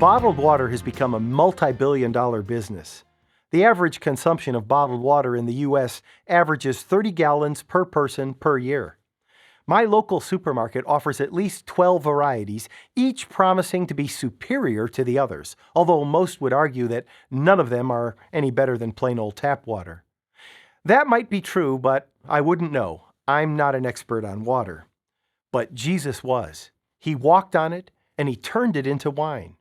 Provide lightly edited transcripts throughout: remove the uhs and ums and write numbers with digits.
Bottled water has become a multi-billion-dollar business. The average consumption of bottled water in the U.S. averages 30 gallons per person per year. My local supermarket offers at least 12 varieties, each promising to be superior to the others, although most would argue that none of them are any better than plain old tap water. That might be true, but I wouldn't know. I'm not an expert on water. But Jesus was. He walked on it, and he turned it into wine.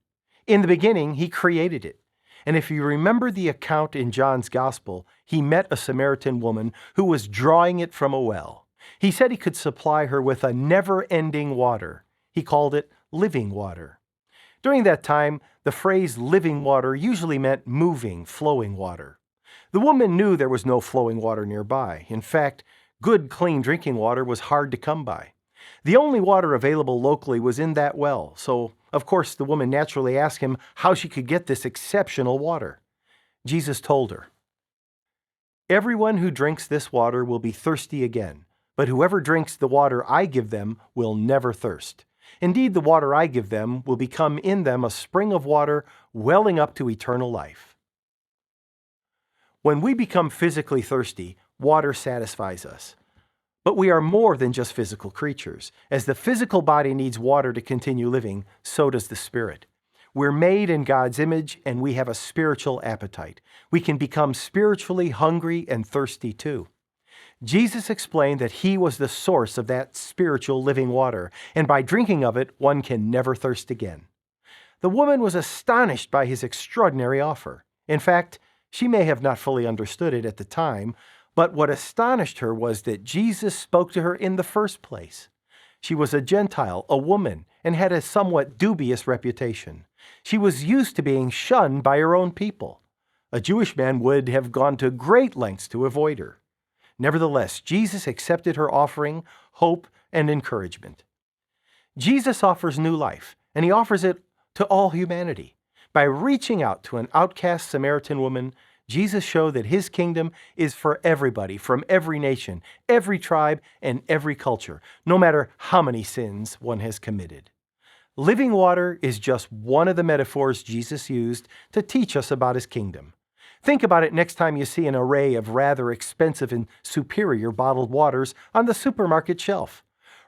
In the beginning, he created it. And if you remember the account in John's Gospel, he met a Samaritan woman who was drawing it from a well. He said he could supply her with a never-ending water. He called it living water. During that time, the phrase living water usually meant moving, flowing water. The woman knew there was no flowing water nearby. In fact, good, clean drinking water was hard to come by. The only water available locally was in that well, so of course the woman naturally asked him how she could get this exceptional water. Jesus told her, "Everyone who drinks this water will be thirsty again, but whoever drinks the water I give them will never thirst. Indeed, the water I give them will become in them a spring of water welling up to eternal life." When we become physically thirsty, water satisfies us. But we are more than just physical creatures. As the physical body needs water to continue living, so does the spirit. We're made in God's image, and we have a spiritual appetite. We can become spiritually hungry and thirsty too. Jesus explained that he was the source of that spiritual living water, and by drinking of it, one can never thirst again. The woman was astonished by his extraordinary offer. In fact, she may have not fully understood it at the time, but what astonished her was that Jesus spoke to her in the first place. She was a Gentile, a woman, and had a somewhat dubious reputation. She was used to being shunned by her own people. A Jewish man would have gone to great lengths to avoid her. Nevertheless, Jesus accepted her offering, hope, and encouragement. Jesus offers new life, and he offers it to all humanity. By reaching out to an outcast Samaritan woman, Jesus showed that his kingdom is for everybody, from every nation, every tribe, and every culture, no matter how many sins one has committed. Living water is just one of the metaphors Jesus used to teach us about his kingdom. Think about it next time you see an array of rather expensive and superior bottled waters on the supermarket shelf.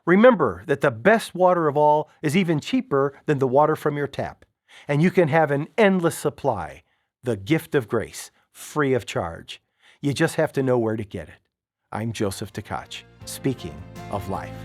Remember that the best water of all is even cheaper than the water from your tap, and you can have an endless supply, the gift of grace, free of charge. You just have to know where to get it. I'm Joseph Tkach, speaking of life.